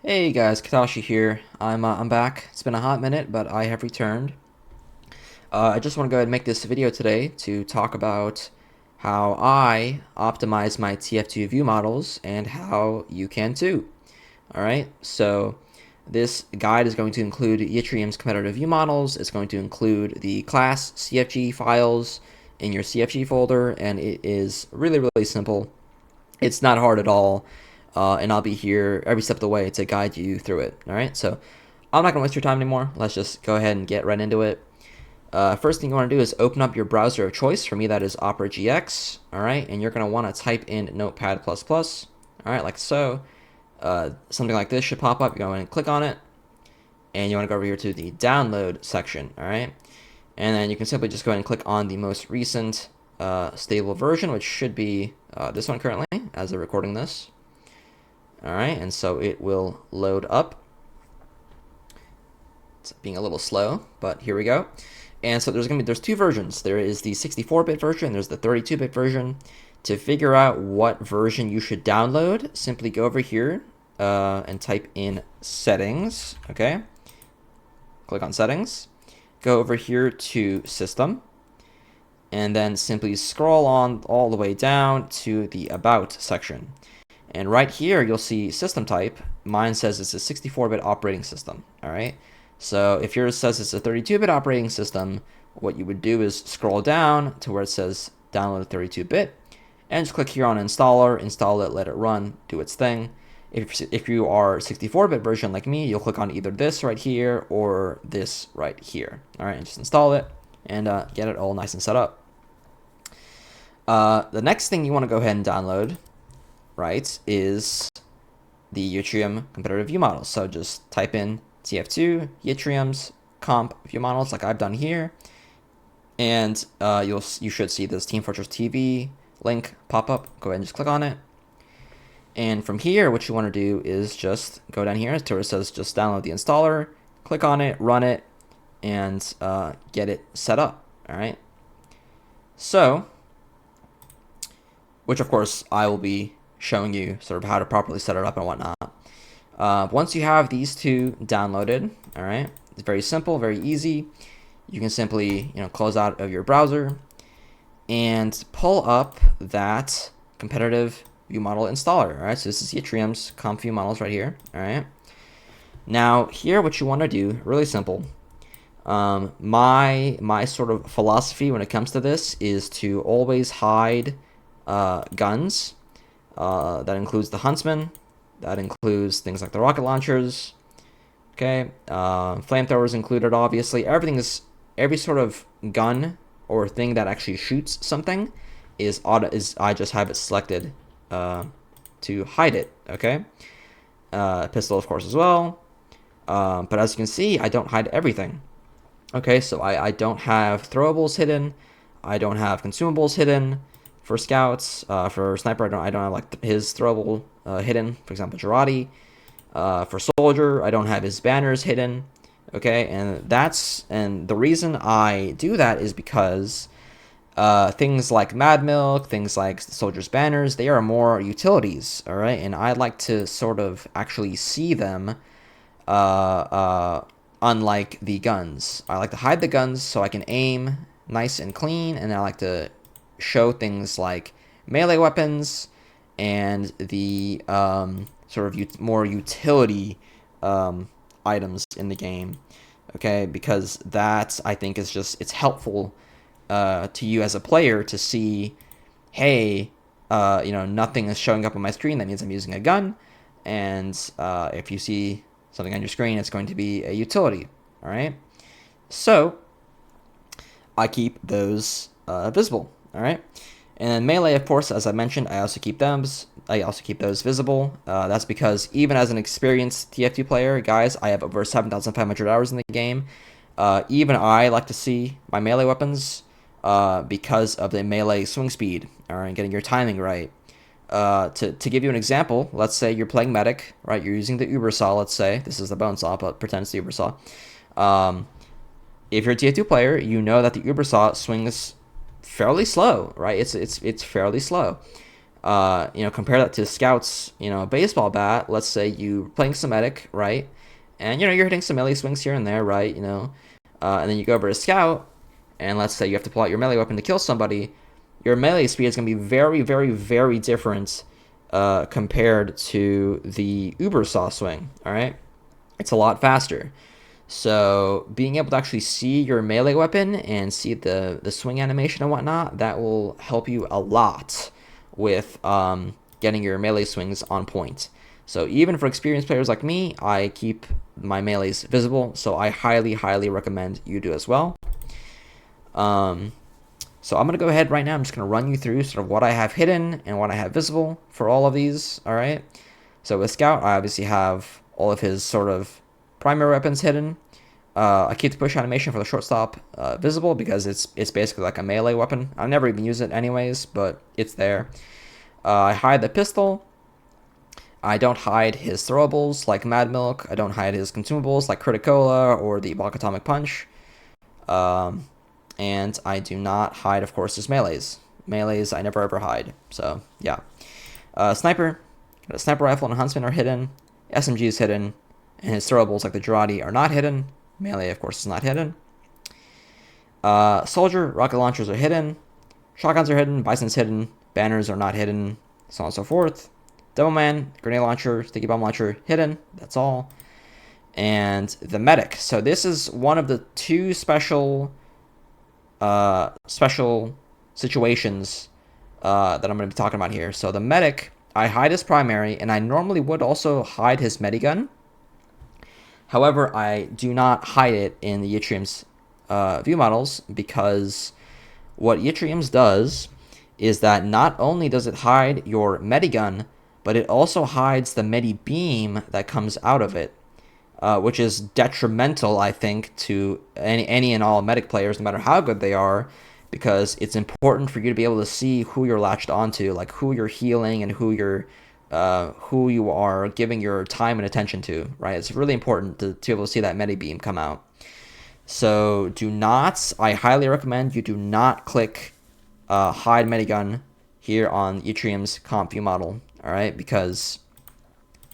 Hey guys, Katashi here. I'm back. It's been a hot minute, but I have returned. I just want to go ahead and make this video today to talk about how I optimize my TF2 view models and how you can too. Alright, so this guide is going to include Yttrium's competitive view models. It's going to include the class CFG files in your CFG folder, and it is really simple. It's not hard at all, and I'll be here every step of the way to guide you through it. All right, so I'm not gonna waste your time anymore. Let's just go ahead and get right into it. First thing you want to do is open up your browser of choice. For me, that is Opera GX. All right, and you're gonna want to type in Notepad++. All right, like so. Something like this should pop up. You go and click on it, and you want to go over here to the download section. All right, and then you can simply just go ahead and click on the most recent stable version, which should be this one currently as of recording this. All right, and so it will load up. It's being a little slow, but here we go. And so there's two versions. There is the 64-bit version, there's the 32-bit version. To figure out what version you should download, simply go over here and type in settings. Okay, click on settings. Go over here to system, and then simply scroll on all the way down to the about section. And right here, you'll see system type. Mine says it's a 64-bit operating system. All right. So if yours says it's a 32-bit operating system, what you would do is scroll down to where it says download 32-bit, and just click here on installer, install it, let it run, do its thing. If you are 64-bit version like me, you'll click on either this right here or this right here. All right, and just install it and get it all nice and set up. The next thing you want to go ahead and download, right, is the Yttrium competitive view models. So just type in TF2 Yttrium's comp view models like I've done here, and you should see this Team Fortress TV link pop up. Go ahead and just click on it. And from here, what you want to do is just go down here to where it says just download the installer, click on it, run it, and get it set up. All right. So, which of course I will be showing you sort of how to properly set it up and whatnot. Once you have these two downloaded, all right, it's very simple, very easy. You can simply, close out of your browser and pull up that competitive view model installer. All right, so this is Yttrium's comp view models right here. All right. Now here, what you want to do, really simple. My sort of philosophy when it comes to this is to always hide guns. That includes the Huntsman. That includes things like the rocket launchers. Okay, flamethrowers included, obviously. Every sort of gun or thing that actually shoots something is I just have it selected to hide it. Okay, pistol of course as well. But as you can see, I don't hide everything. Okay, so I don't have throwables hidden. I don't have consumables hidden. For scouts, for sniper, I don't have like his throwable hidden. For example, Girardi. For soldier, I don't have his banners hidden. Okay, and the reason I do that is because things like Mad Milk, things like soldiers' banners, they are more utilities. All right, and I like to sort of actually see them. Unlike the guns, I like to hide the guns so I can aim nice and clean, and I like to show things like melee weapons and the sort of more utility items in the game. Okay, because that I think is it's helpful to you as a player to see, hey, nothing is showing up on my screen. That means I'm using a gun, and if you see something on your screen, it's going to be a utility. All right, so I keep those visible. All right, and melee, of course, as I mentioned, I also keep those visible. That's because even as an experienced TF2 player, guys, I have over 7,500 hours in the game. Even I like to see my melee weapons because of the melee swing speed, all right, getting your timing right. To give you an example, let's say you're playing medic, right? You're using the Uber saw. Let's say this is the bone saw, but pretend it's the Uber saw. If you're a TF2 player, you know that the Uber saw swings fairly slow, right? It's fairly slow. compare that to Scout's, baseball bat. Let's say you playing some medic, right? And, you're hitting some melee swings here and there, right? And then you go over to Scout, and let's say you have to pull out your melee weapon to kill somebody. Your melee speed is going to be very, very, very different compared to the Uber Saw swing, all right? It's a lot faster. So being able to actually see your melee weapon and see the swing animation and whatnot, that will help you a lot with getting your melee swings on point. So even for experienced players like me, I keep my melees visible, so I highly, highly recommend you do as well. So I'm going to go ahead right now. I'm just going to run you through sort of what I have hidden and what I have visible for all of these, all right? So with Scout, I obviously have all of his sort of primary weapons hidden. I keep the push animation for the shortstop visible because it's basically like a melee weapon. I never even use it anyways, but it's there. I hide the pistol. I don't hide his throwables like Mad Milk. I don't hide his consumables like Criticola or the Bulk Atomic Punch. And I do not hide, of course, his melees. Melees I never ever hide. So yeah. Sniper, a sniper rifle and a huntsman are hidden. SMG is hidden, and his throwables like the Girardi are not hidden. Melee, of course, is not hidden. Soldier, rocket launchers are hidden. Shotguns are hidden. Bison's hidden. Banners are not hidden. So on and so forth. Demoman, grenade launcher, sticky bomb launcher, hidden. That's all. And the medic. So this is one of the two special situations that I'm going to be talking about here. So the medic, I hide his primary, and I normally would also hide his medigun. However, I do not hide it in the Yttrium's view models because what Yttrium's does is that not only does it hide your medigun, but it also hides the medi beam that comes out of it, which is detrimental, I think, to any and all medic players, no matter how good they are, because it's important for you to be able to see who you're latched onto, like who you're healing and who you are giving your time and attention to, right? It's really important to be able to see that medi beam come out. So I highly recommend you do not click hide medigun here on Yttrium's comp view model, all right? Because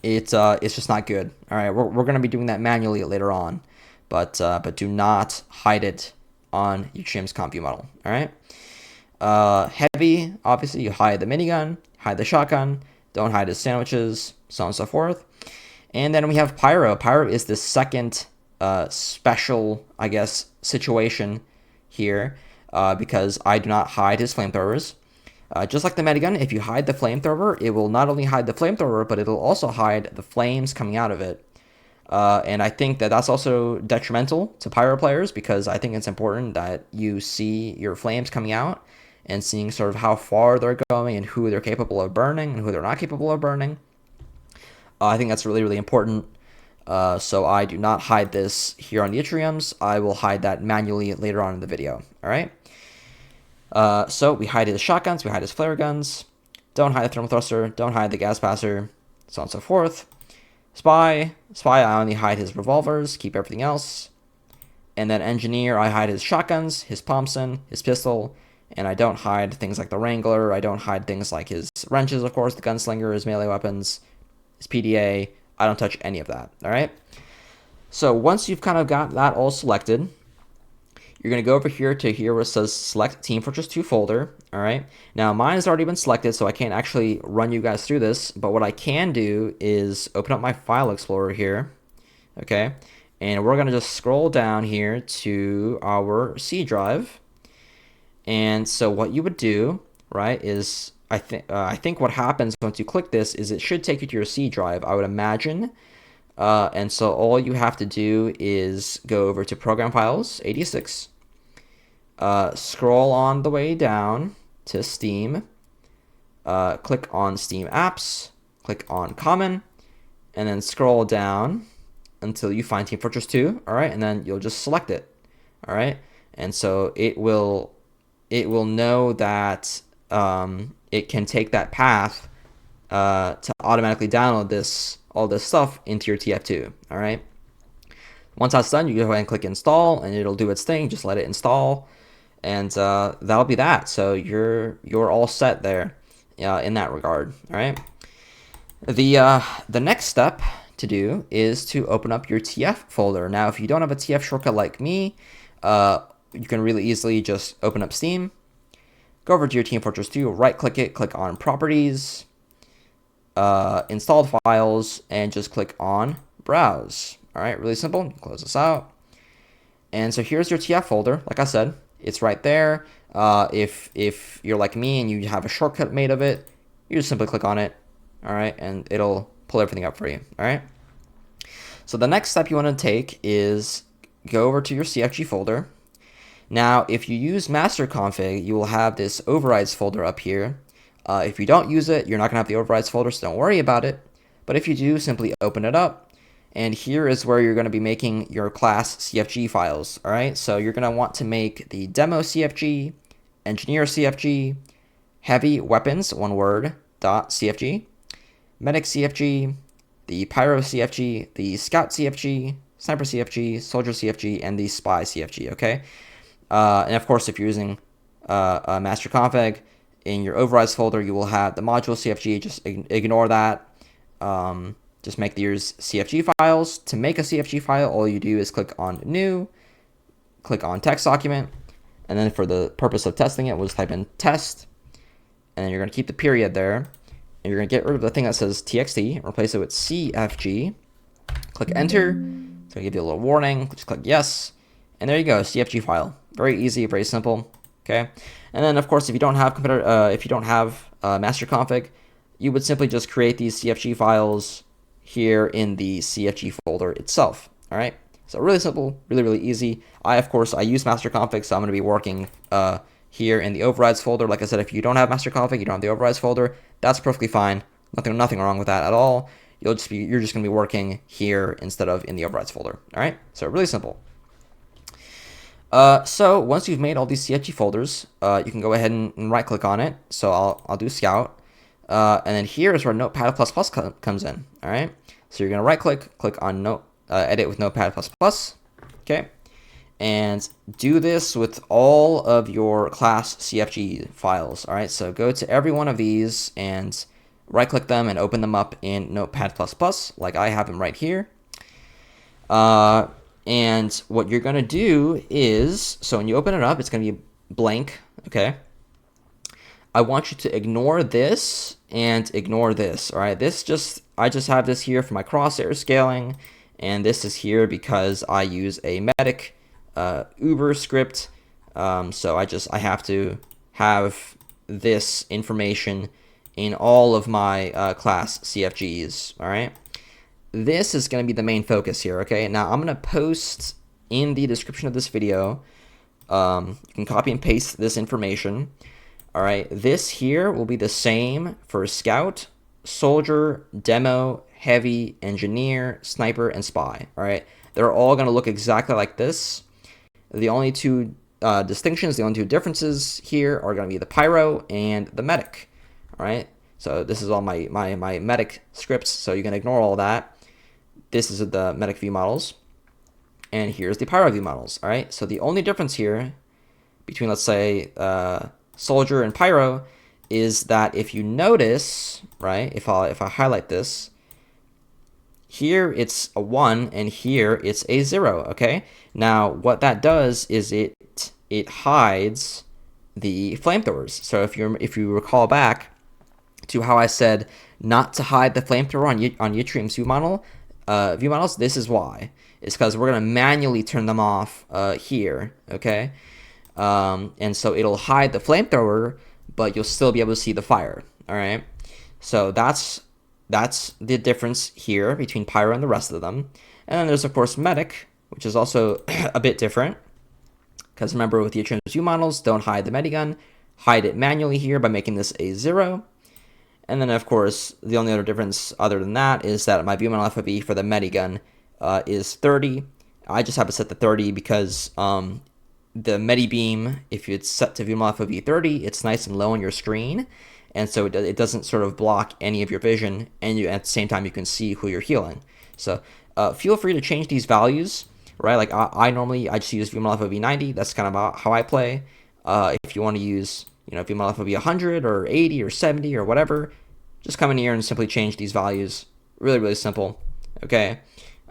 it's just not good, all right? We're going to be doing that manually later on, but do not hide it on Yttrium's comp view model, all right? Heavy, obviously you hide the minigun, hide the shotgun, don't hide his sandwiches, so on and so forth. And then we have Pyro. Pyro is the second special, I guess, situation here because I do not hide his flamethrowers. Just like the medigun, if you hide the flamethrower, it will not only hide the flamethrower, but it'll also hide the flames coming out of it. And I think that that's also detrimental to Pyro players because I think it's important that you see your flames coming out and seeing sort of how far they're going and who they're capable of burning and who they're not capable of burning. I think that's really, really important. So I do not hide this here on the Yttriums. I will hide that manually later on in the video. All right. So we hide his shotguns. We hide his flare guns. Don't hide the thermal thruster. Don't hide the gas passer. So on and so forth. Spy, I only hide his revolvers. Keep everything else. And then engineer, I hide his shotguns, his Thompson, his pistol, and I don't hide things like the Wrangler. I don't hide things like his wrenches, of course, the gunslinger, his melee weapons, his PDA. I don't touch any of that, all right? So once you've kind of got that all selected, you're going to go over here to here where it says select Team Fortress 2 folder, all right? Now, mine has already been selected, so I can't actually run you guys through this, but what I can do is open up my file explorer here, okay? And we're going to just scroll down here to our C drive. And so what you would do, right, is I think what happens once you click this is it should take you to your C drive, I would imagine. And so all you have to do is go over to Program Files, 86, scroll on the way down to Steam, click on Steam Apps, click on Common, and then scroll down until you find Team Fortress 2, all right, and then you'll just select it, all right, and so it will know that it can take that path to automatically download all this stuff into your TF2, all right. Once that's done, you go ahead and click install, and it'll do its thing. Just let it install, and that'll be that. So you're all set there. in that regard. All right. The next step to do is to open up your TF folder. Now, if you don't have a TF shortcut like me, you can really easily just open up Steam, go over to your Team Fortress 2, right-click it, click on Properties, Installed Files, and just click on Browse. All right, really simple. Close this out. And so here's your TF folder. Like I said, it's right there. If you're like me and you have a shortcut made of it, you just simply click on it. All right, and it'll pull everything up for you. All right. So the next step you want to take is go over to your CFG folder. Now, if you use master config, you will have this overrides folder up here. If you don't use it, you're not going to have the overrides folder, so don't worry about it. But if you do, simply open it up. And here is where you're going to be making your class CFG files. All right, so you're going to want to make the demo CFG, engineer CFG, heavy weapons, one word, .cfg, medic CFG, the pyro CFG, the scout CFG, sniper CFG, soldier CFG, and the spy CFG, okay? And of course, if you're using a master config, in your overrides folder, you will have the module CFG. Just ignore that. Just make these CFG files. To make a CFG file, all you do is click on New, click on Text Document, and then for the purpose of testing it, we'll just type in Test, and then you're going to keep the period there, and you're going to get rid of the thing that says TXT and replace it with CFG. Click Enter. It's going to give you a little warning. Just click Yes, and there you go, CFG file. Very easy, very simple. Okay, and then of course, if you don't have master config, you would simply just create these CFG files here in the CFG folder itself. All right, so really simple, really easy. Of course, I use master config, so I'm going to be working here in the overrides folder. Like I said, if you don't have master config, you don't have the overrides folder, that's perfectly fine. Nothing wrong with that at all. You're just going to be working here instead of in the overrides folder. All right, so really simple. So once you've made all these CFG folders, you can go ahead and right click on it. So I'll do Scout. And then here is where Notepad++ comes in. All right. So you're going to right click on Edit with Notepad++. Okay. And do this with all of your class CFG files. All right. So go to every one of these and right click them and open them up in Notepad++, like I have them right here. And what you're going to do is, so when you open it up, it's going to be blank, okay? I want you to ignore this and ignore this, all right? I just have this here for my crosshair scaling, and this is here because I use a medic Uber script, so I have to have this information in all of my class CFGs, all right? This is going to be the main focus here, okay? Now, I'm going to post in the description of this video. You can copy and paste this information. All right, this here will be the same for Scout, Soldier, Demo, Heavy, Engineer, Sniper, and Spy. All right, they're all going to look exactly like this. The only two distinctions, the only two differences here are going to be the Pyro and the Medic. All right, so this is all my Medic scripts, so you can ignore all that. This is the Medic view models, and here's the Pyro view models. All right, so the only difference here between, let's say, Soldier and Pyro is that if you notice, right, if I highlight this, here it's a 1 and here it's a 0, okay? Now, what that does is it hides the flamethrowers. So if you recall back to how I said not to hide the flamethrower on Yttrium's view models, this is why. It's because we're going to manually turn them off here, okay? And so it'll hide the flamethrower, but you'll still be able to see the fire, all right? So that's the difference here between Pyro and the rest of them. And then there's, of course, Medic, which is also a bit different. Because remember, with the Yttrium's view models, don't hide the Medigun. Hide it manually here by making this a 0. And then, of course, the only other difference other than that is that my view model FOV for the Medigun is 30. I just have it set to 30 because the Medibeam, if it's set to view model FOV 30, it's nice and low on your screen. And so it doesn't sort of block any of your vision, and at the same time you can see who you're healing. So feel free to change these values, right? Like I normally just use view model FOV 90. That's kind of how I play. If you want to use you know, if Viewmodel FOV 100 or 80 or 70 or whatever, just come in here and simply change these values. Really, really simple. Okay.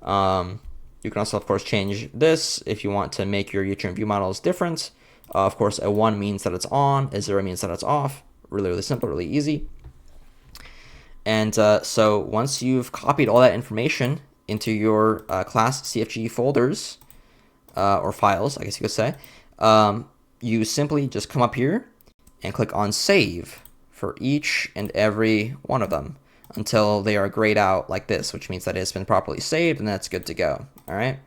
You can also, of course, change this if you want to make your Yttrium view models different. Of course, a 1 means that it's on, a 0 means that it's off. Really, really simple, really easy. And so once you've copied all that information into your class CFG folders, or files, I guess you could say, you simply just come up here and click on Save for each and every one of them until they are grayed out like this, which means that it's been properly saved and that's good to go. All right.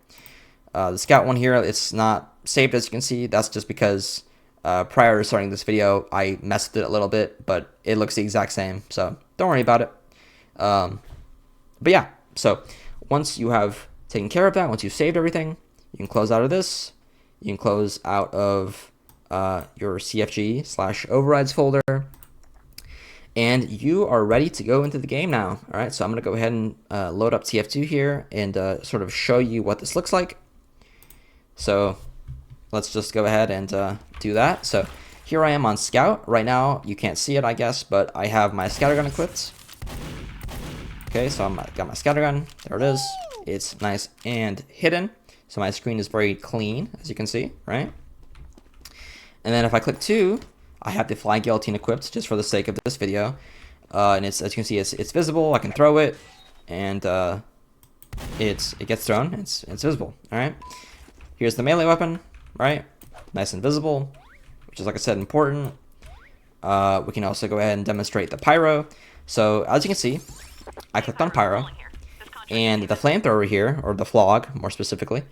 The Scout one here, it's not saved, as you can see. That's just because prior to starting this video, I messed it a little bit, but it looks the exact same, so don't worry about it. But yeah, so once you have taken care of that, once you've saved everything, you can close out of this. You can close out of your CFG/overrides folder, and you are ready to go into the game now. All right, so I'm going to go ahead and load up TF2 here and sort of show you what this looks like. So let's just go ahead and do that. So here I am on Scout. Right now, you can't see it, I guess, but I have my scattergun equipped. Okay, so I've got my scattergun. There it is. It's nice and hidden. So my screen is very clean, as you can see, right? And then if I click 2, I have the flying guillotine equipped just for the sake of this video. And it's, as you can see, it's visible. I can throw it, and it gets thrown. It's visible. All right. Here's the melee weapon, right? Nice and visible, which is, like I said, important. We can also go ahead and demonstrate the Pyro. So as you can see, I clicked on Pyro, and the flamethrower here, or the flog more specifically,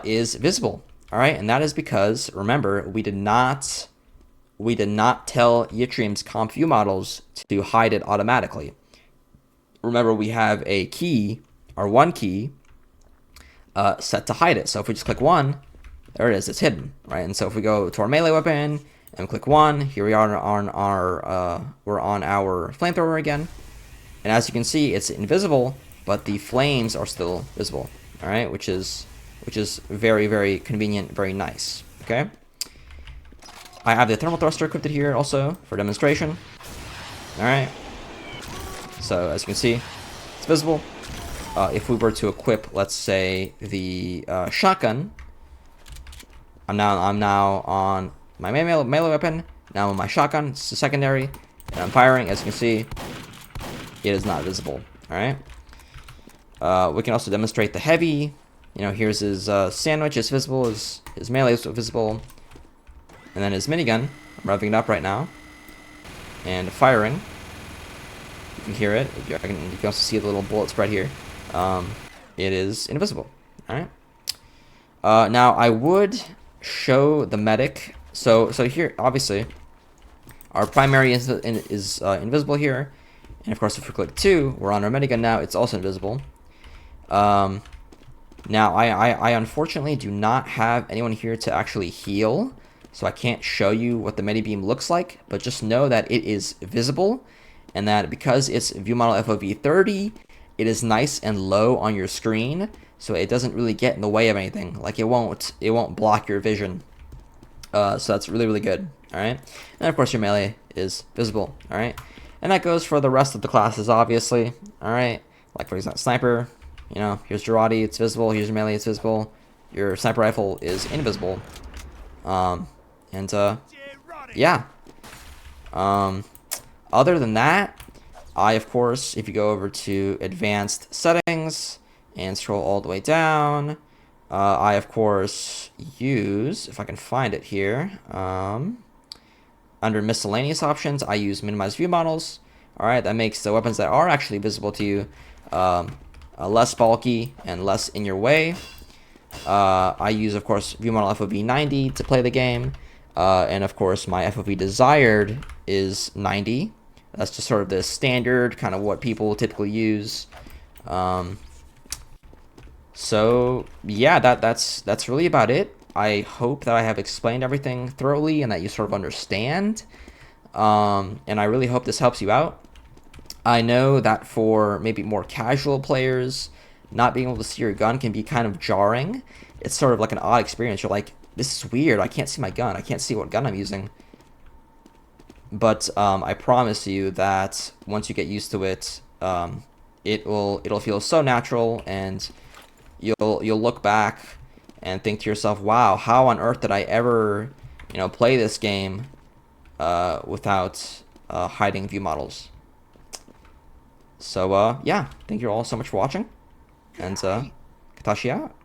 is visible. All right, and that is because, remember, we did not tell Yttrium's comp view models to hide it automatically. Remember, we have a key, our 1 key, set to hide it. So if we just click 1, there it is, it's hidden, right? And so if we go to our melee weapon and click 1, here we are on our we're on our flamethrower again, and as you can see, it's invisible, but the flames are still visible. All right, which is very, very convenient, very nice. Okay, I have the thermal thruster equipped here also for demonstration. All right, so as you can see, it's visible. If we were to equip, let's say, the shotgun, I'm now on my melee weapon. Now on my shotgun, it's a secondary, and I'm firing. As you can see, it is not visible. All right. We can also demonstrate the heavy. You know, here's his sandwich is visible. His melee is visible, and then his minigun. I'm revving it up right now, and firing. You can hear it. You can also see the little bullet spread here. It is invisible. All right. Now I would show the medic. So here, obviously, our primary is invisible here, and of course, if we click 2, we're on our minigun now. It's also invisible. Now I unfortunately do not have anyone here to actually heal, so I can't show you what the Medibeam looks like. But just know that it is visible, and that because it's Viewmodel FOV 30. It is nice and low on your screen, so it doesn't really get in the way of anything. Like it won't block your vision. So that's really, really good. All right, and of course your melee is visible. All right, and that goes for the rest of the classes, obviously. All right, like for example, sniper. You know, here's Girardi, it's visible. Here's your melee, it's visible. Your sniper rifle is invisible. Yeah. Other than that, of course, if you go over to advanced settings and scroll all the way down, I, of course, use, if I can find it here, under miscellaneous options, I use minimize view models. All right, that makes the weapons that are actually visible to you less bulky and less in your way. I use, of course, Viewmodel FOV 90 to play the game. And, of course, my FOV desired is 90. That's just sort of the standard, kind of what people typically use. So yeah, that's really about it. I hope that I have explained everything thoroughly and that you sort of understand. And I really hope this helps you out. I know that for maybe more casual players, not being able to see your gun can be kind of jarring. It's sort of like an odd experience. You're like, this is weird. I can't see my gun. I can't see what gun I'm using. but I promise you that once you get used to it, it'll feel so natural, and you'll look back and think to yourself, wow, how on earth did I ever, play this game without hiding view models? So yeah, thank you all so much for watching, and Yeah. Katashi out.